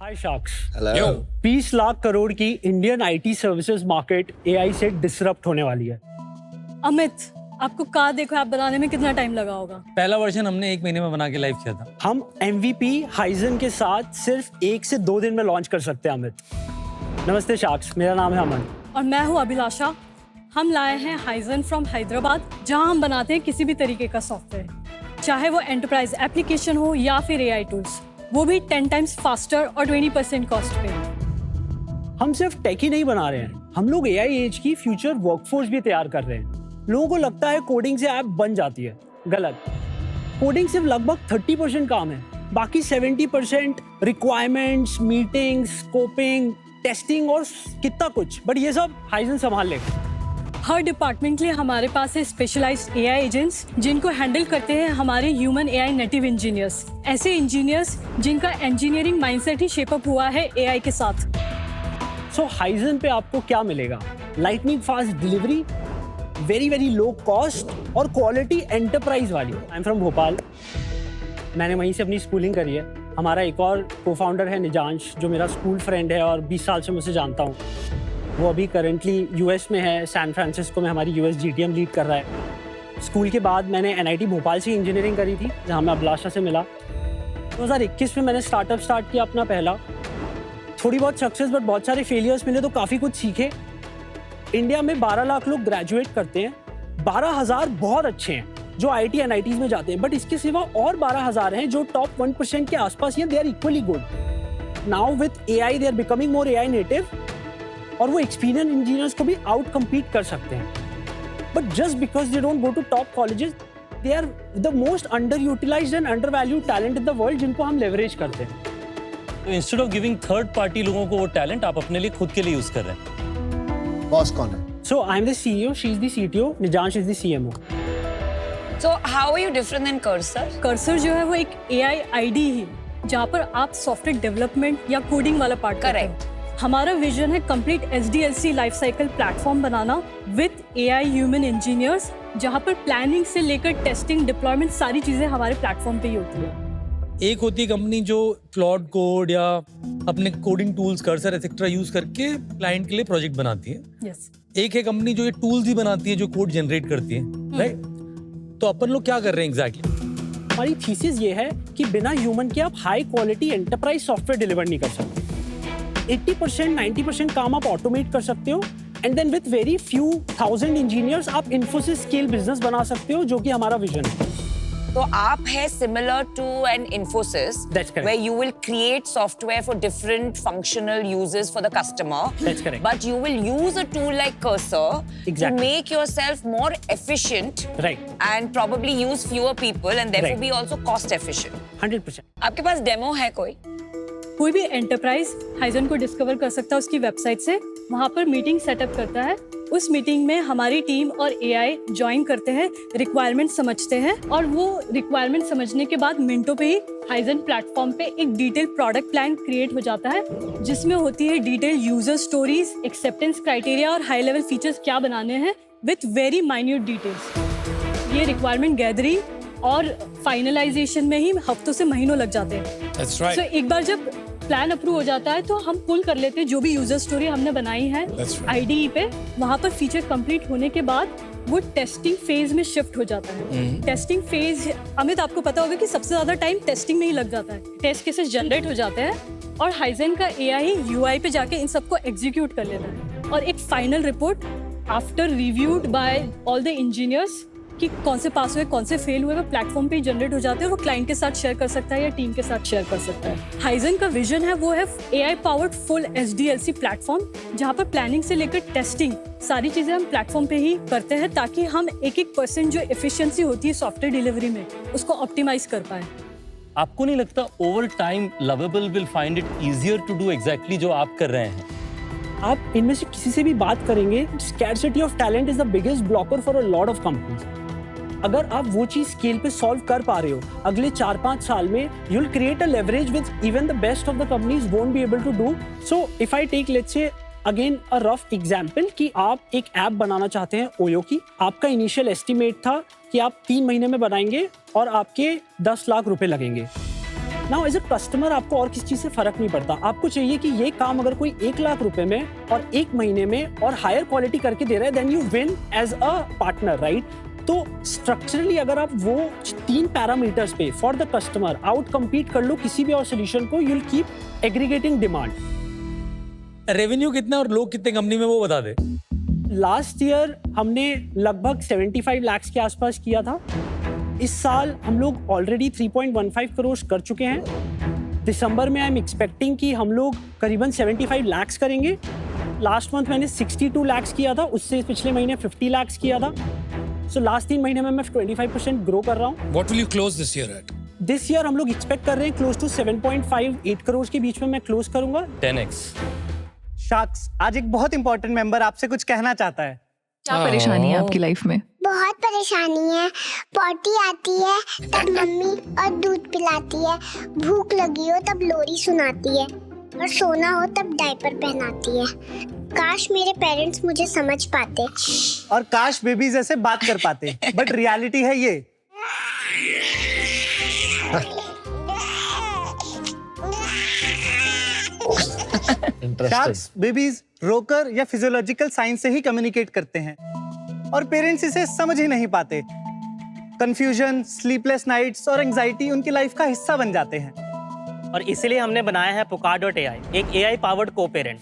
हाय sharks. Hello. 20 lakh crore की Indian IT services market AI से disrupt होने वाली है। अमित, आपको कार देखो ऐप बनाने में कितना टाइम लगा होगा? पहला वर्जन हमने 1 महीने में बना के लाइव किया था। हम MVP हाइजन के साथ सिर्फ 1 से 2 दिन में लॉन्च कर सकते हैं। अमित, नमस्ते शार्क्स, मेरा नाम है अमन और मैं हूँ अभिलाषा। हम लाए हैं हाइजन फ्रॉम हैदराबाद, जहाँ हम बनाते हैं किसी भी तरीके का सॉफ्टवेयर, चाहे वो एंटरप्राइज एप्लीकेशन हो या फिर एआई टूल्स, वो भी 10 टाइम्स फास्टर और 20% कॉस्ट पे। हम सिर्फ टेक ही नहीं बना रहे हैं, हम लोग एआई एज की फ्यूचर वर्कफोर्स भी तैयार कर रहे हैं। लोगों को लगता है कोडिंग से ऐप बन जाती है, गलत। कोडिंग सिर्फ लगभग 30% काम है, बाकी 70% रिक्वायरमेंट्स, मीटिंग्स, स्कोपिंग, टेस्टिंग और कितना कुछ, बट ये सब हाइजन संभाल लेगा। हर डिपार्टमेंट के लिए हमारे पास है स्पेशलाइज्ड एआई एजेंट्स, जिनको हैंडल करते हैं हमारे ह्यूमन एआई नेटिव इंजीनियर्स। ऐसे इंजीनियर्स जिनका इंजीनियरिंग माइंडसेट ही शेप अप हुआ है एआई के साथ। सो हाइजन पे आपको क्या मिलेगा? Lightning fast delivery, very low cost और क्वालिटी एंटरप्राइज वाली। आई एम फ्रॉम भोपाल, मैंने वहीं से अपनी स्कूलिंग करी है। हमारा एक और को-फाउंडर है निजांश, जो मेरा स्कूल फ्रेंड है और 20 साल से मुझसे जानता हूँ। वो अभी करंटली यूएस में है, सैन फ्रांसिस्को में हमारी यूएस GTM लीड कर रहा है। स्कूल के बाद मैंने NIT भोपाल से इंजीनियरिंग करी थी, जहाँ मैं अभिलाषा से मिला। 2021 में मैंने स्टार्टअप स्टार्ट किया अपना पहला। थोड़ी बहुत सक्सेस बट बहुत सारे फेलियर्स मिले, तो काफ़ी कुछ सीखे। इंडिया में 12 लाख लोग ग्रेजुएट करते हैं, 12,000 बहुत अच्छे हैं जो IIT NITs में जाते हैं, बट इसके सिवा और 12,000 हैं जो टॉप 1% के आसपास हैं। They are equally good. Now with AI they are becoming more AI नेटिव, और वो एक्सपीरियंस इंजीनियर्स को भी आउट कम्पीट कर सकते हैं। But just because they don't go to top colleges, they are the most underutilised and undervalued talent in the world, जिनको हम लेवरेज करते हैं। तो instead of giving third party लोगों को वो टैलेंट आप अपने लिए खुद के लिए यूज कर रहे हैं। बॉस कौन है? So I am the CEO, she is the CTO, Nijansh is the CMO. So how are you different than Cursor? Cursor जो है वो एक एआई आईडी ही, जहाँ पर आप सॉफ्टवेयर डेवलपमेंट या कोडिंग वाला पार्ट करते हैं। हमारा विजन है complete SDLC life cycle platform banana with AI human engineers, जहाँ पर प्लानिंग से लेकर टेस्टिंग, डिप्लॉयमेंट सारी चीजें हमारे प्लेटफॉर्म पे ही होती है। एक होती है कंपनी जो क्लाउड कोड या अपने coding tools cursor etcetera use करके क्लाइंट के लिए प्रोजेक्ट बनाती है। यस। एक है कंपनी जो ये टूल्स ही बनाती है, जो कोड जनरेट करती है, राइट? तो अपन लोग क्या कर रहे हैं एग्जैक्टली? हमारी थीसिस ये है कि बिना ह्यूमन के आप high quality enterprise software deliver नहीं कर सकते। 80% 90% काम आप ऑटोमेट कर सकते हो, and then with very few thousand engineers आप इन्फोसिस स्केल बिजनेस बना सकते हो, जो कि हमारा विजन है। तो आप है similar to an Infosys, That's correct. where you will create software for different functional uses for the customer. That's correct. But you will use a tool like Cursor Exactly. to make yourself more efficient, Right. and probably use fewer people and therefore Right. be also cost efficient. 100%। आपके पास demo है कोई? कोई भी enterprise Huygens को discover कर सकता है उसकी वेबसाइट से, वहाँ पर मीटिंग सेटअप करता है। उस मीटिंग में हमारी टीम और एआई ज्वाइन करते हैं, रिक्वायरमेंट समझते हैं, और वो रिक्वायरमेंट समझने के बाद मिनटों पे ही हाइजन प्लेटफॉर्म पे एक डिटेल प्रोडक्ट प्लान क्रिएट हो जाता है, जिसमें होती है detail user stories, acceptance criteria और हाई लेवल फीचर्स क्या बनाने हैं विथ वेरी माइन्यूट डिटेल्स। ये रिक्वायरमेंट गैदरिंग और फाइनलाइजेशन में ही हफ्तों से महीनों लग जाते हैं। That's right. So, एक बार जब प्लान अप्रूव हो जाता है तो हम पुल कर लेते हैं जो भी यूजर स्टोरी हमने बनाई है IDE पे। वहाँ पर फीचर कंप्लीट होने के बाद वो टेस्टिंग फेज में शिफ्ट हो जाता है। टेस्टिंग फेज, अमित आपको पता होगा कि सबसे ज्यादा टाइम टेस्टिंग में ही लग जाता है। टेस्ट केसेस जनरेट हो जाते हैं और हाइजन का AI UI पे जाके इन सबको एग्जीक्यूट कर लेता है, और एक final report after reviewed by all the engineers कि कौन से पास हुए, कौन से फेल हुए, वो प्लेटफॉर्म पे ही जनरेट हो जाते हैं। वो क्लाइंट के साथ शेयर कर सकता है या टीम के साथ शेयर कर सकता है। हाइजन का विजन है वो है AI powered full SDLC platform, जहाँ पर प्लानिंग से लेकर टेस्टिंग सारी चीजें हम प्लेटफॉर्म पे ही करते हैं, ताकि हम 1% जो एफिशिएंसी होती है सॉफ्टवेयर डिलीवरी में, उसको ऑप्टिमाइज कर पाए। आपको नहीं लगता over time lovable will find it easier to do exactly जो आप कर रहे हैं? आप इनमें से किसी से भी बात करेंगे, scarcity of talent is the biggest blocker for a lot of companies. अगर आप वो चीज स्केल पे सॉल्व कर पा रहे हो, अगले 4-5 साल में you will create a leverage which even the best of the companies won't be able to do. So if I take let's say again a rough example कि आप एक ऐप बनाना चाहते हैं ओयो की, आपका इनिशियल एस्टिमेट था कि आप 3 महीने में बनाएंगे और आपके 10 लाख रुपए लगेंगे। नाउ एज अ कस्टमर आपको और किसी चीज से फर्क नहीं पड़ता, आपको चाहिए कि ये काम अगर कोई 1 लाख रुपए में और 1 महीने में और हायर क्वालिटी करके दे रहा है, then you win as a partner, right? तो स्ट्रक्चरली अगर आप वो 3 पैरामीटर्स पे for the customer out compete कर लो किसी भी और सोल्यूशन को, you will keep aggregating demand. Revenue कितना और लोग कितने कंपनी में वो बता दे। लास्ट ईयर हमने लगभग 75 लाख के आसपास किया था। इस साल हम लोग ऑलरेडी 3.15 करोड़ कर चुके हैं। दिसंबर में आई एम एक्सपेक्टिंग कि हम लोग करीबन 75 लाख करेंगे। लास्ट मंथ मैंने 62 लाख किया था, उससे पिछले महीने 50 लाख किया था। सो लास्ट 3 महीने में मैं 25% ग्रो कर रहा हूँ। What will you close this year at? This year हम लोग एक्सपेक्ट कर रहे हैं क्लोज टू 7.58 करोड़ के बीच में मैं क्लोज करूंगा। 10x। शाक्स, आज एक बहुत इंपॉर्टेंट मेंबर आपसे कुछ कहना चाहता है। क्या परेशानी है आपकी लाइफ में? बहुत परेशानी है। पॉटी आती है तब मम्मी और दूध पिलाती है, भूख लगी हो तब लोरी सुनाती है और सोना हो तब डायपर पहनाती है। काश मेरे पेरेंट्स मुझे समझ पाते और काश बेबी जैसे बात कर पाते, बट रियलिटी है ये। शार्क्स बेबीज रोकर या फिजियोलॉजिकल साइंस से ही कम्युनिकेट करते हैं और पेरेंट्स इसे समझ ही नहीं पाते। कंफ्यूजन, स्लीपलेस नाइट्स और एंजाइटी उनकी लाइफ का हिस्सा बन जाते हैं। और इसीलिए हमने बनाया है Pucar.ai, एक AI पावर्ड को-पेरेंट।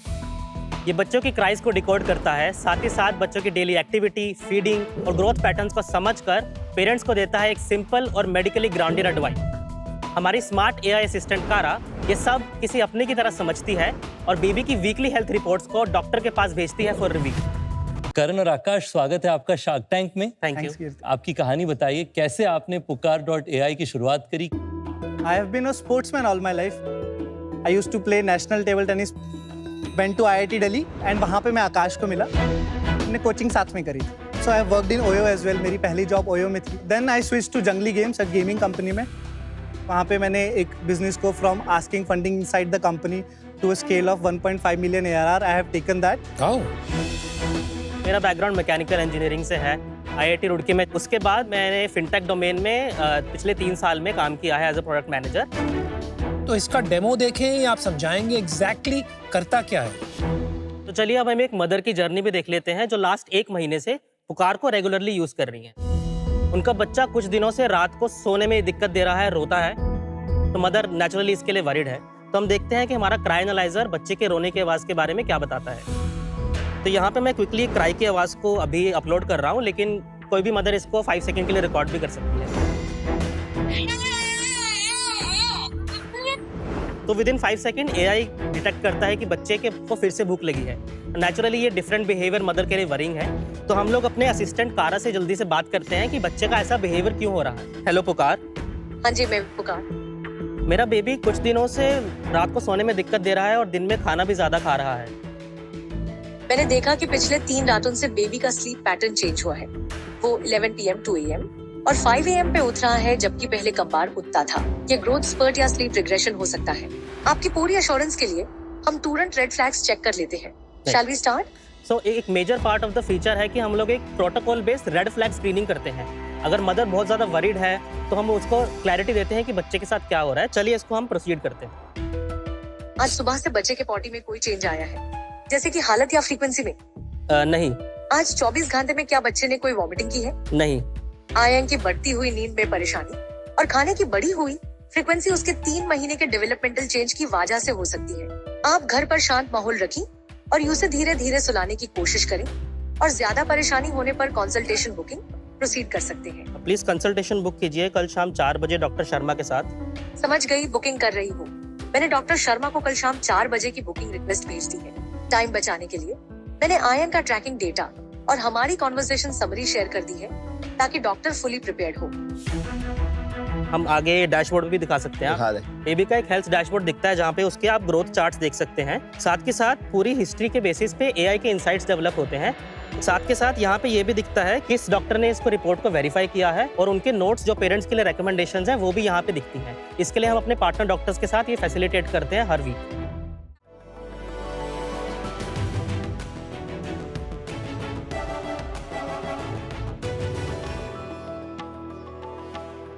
ये बच्चों की क्राइज को डिकोड करता है, साथ ही साथ बच्चों की डेली एक्टिविटी, फीडिंग और ग्रोथ पैटर्न्स को समझकर पेरेंट्स को देता है एक सिंपल और मेडिकली ग्राउंडेड एडवाइस। हमारी स्मार्ट AI असिस्टेंट कारा ये सब किसी अपने की तरह समझती है और बेबी की वीकली हेल्थ रिपोर्ट्स को डॉक्टर के पास भेजती है फॉर रिव्यू। करण और आकाश, स्वागत है आपका शार्क टैंक में। Thank you. Thanks, आपकी कहानी बताइए, कैसे आपने Pucar.ai की शुरुआत करी? I have been a sportsman all my life. I used to play national table tennis. Went to IIT Delhi and वहाँ पे मैं आकाश को मिला। हमने कोचिंग साथ में करी थी। So I have worked in OYO as well. मेरी पहली जॉब OYO में थी। Then I switched to Jungly Games, a gaming company में। वहाँ पे मैंने एक बिजनेस को from asking funding inside the company to a scale of 1.5 million ARR. I have taken that. Oh. मेरा बैकग्राउंड मैकेनिकल इंजीनियरिंग से है, IIT रुड़की में। उसके बाद मैंने फिनटेक डोमेन में पिछले 3 साल में काम किया है एज अ प्रोडक्ट मैनेजर। तो इसका डेमो देखें या आप समझाएंगे एग्जैक्टली करता क्या है? तो चलिए अब हम एक मदर की जर्नी भी देख लेते हैं जो लास्ट 1 महीने से पुकार को रेगुलरली यूज कर रही हैं। उनका बच्चा कुछ दिनों से रात को सोने में दिक्कत दे रहा है, रोता है, तो मदर नेचुरली इसके लिए वरीड है। तो हम देखते हैं कि हमारा क्राई एनालाइजर बच्चे के रोने की आवाज़ के बारे में क्या बताता है। तो यहाँ पे मैं क्विकली क्राई की आवाज़ को अभी अपलोड कर रहा हूँ, लेकिन कोई भी मदर इसको 5 सेकंड के लिए रिकॉर्ड भी कर सकती है। तो with in 5 second AI detect करता है कि बच्चे के को फिर से भूख लगी है। नेचुरली ये डिफरेंट बिहेवियर मदर के लिए वरिंग है। तो हम लोग अपने असिस्टेंट कारा से जल्दी से बात करते हैं कि बच्चे का ऐसा बिहेवियर क्यों हो रहा है। हेलो पुकार। हाँ जी, मैं पुकार। मेरा बेबी कुछ दिनों से रात को सोने में दिक्कत दे रहा है और दिन में खाना भी ज्यादा खा रहा है। मैंने देखा कि पिछले 3 रातों से बेबी का स्लीप पैटर्न चेंज हुआ है। वो 11 PM to AM और 5 AM पे उठ रहा है, जबकि पहले कम बार उठता था। ये ग्रोथ स्पर्ट या स्लीप रिग्रेशन हो सकता है। आपकी पूरी एश्योरेंस के लिए हम तुरंत रेड फ्लैग्स चेक कर लेते हैं। Shall we start? सो एक major part of the feature है कि हम लोग एक protocol based red flag screening करते हैं। अगर मदर बहुत ज्यादा वरीड है तो हम उसको क्लैरिटी देते हैं कि बच्चे के साथ क्या हो रहा है। चलिए इसको हम प्रोसीड करते हैं। आज सुबह से बच्चे के पॉटी में कोई चेंज आया है, जैसे कि हालत या फ्रीक्वेंसी में? नहीं। आज 24 घंटे में क्या बच्चे ने कोई वॉमिटिंग की है? नहीं। आयन की बढ़ती हुई नींद में परेशानी और खाने की बढ़ी हुई फ्रीक्वेंसी उसके 3 महीने के डेवलपमेंटल चेंज की वजह से हो सकती है। आप घर पर शांत माहौल रखें और उसे धीरे धीरे सुलाने की कोशिश करें और ज्यादा परेशानी होने पर कंसल्टेशन बुकिंग प्रोसीड कर सकते हैं। प्लीज कंसल्टेशन बुक कीजिए कल शाम 4 बजे डॉक्टर शर्मा के साथ। समझ गई, बुकिंग कर रही हूँ। मैंने डॉक्टर शर्मा को कल शाम 4 बजे की बुकिंग रिक्वेस्ट भेज दी है। टाइम बचाने के लिए मैंने आयन का ट्रैकिंग डेटा और हमारी कॉन्वर्सेशन समरी शेयर कर दी है ताकि डॉक्टर फुली प्रिपेयर्ड हो। हम आगे डैशबोर्ड भी दिखा सकते हैं। बेबी का एक हेल्थ डैशबोर्ड दिखता है जहाँ पे उसके आप ग्रोथ चार्ट्स देख सकते हैं। साथ के साथ पूरी हिस्ट्री के बेसिस पे AI के इंसाइट्स डेवलप होते हैं। साथ के साथ यहाँ पे ये भी दिखता है किस डॉक्टर ने इसको रिपोर्ट को वेरीफाई किया है और उनके नोट्स जो पेरेंट्स के लिए रिकमेंडेशंस हैं वो भी यहाँ पे दिखती हैं। इसके लिए हम अपने पार्टनर डॉक्टर्स के साथ ये फैसिलिटेट करते हैं हर वीक।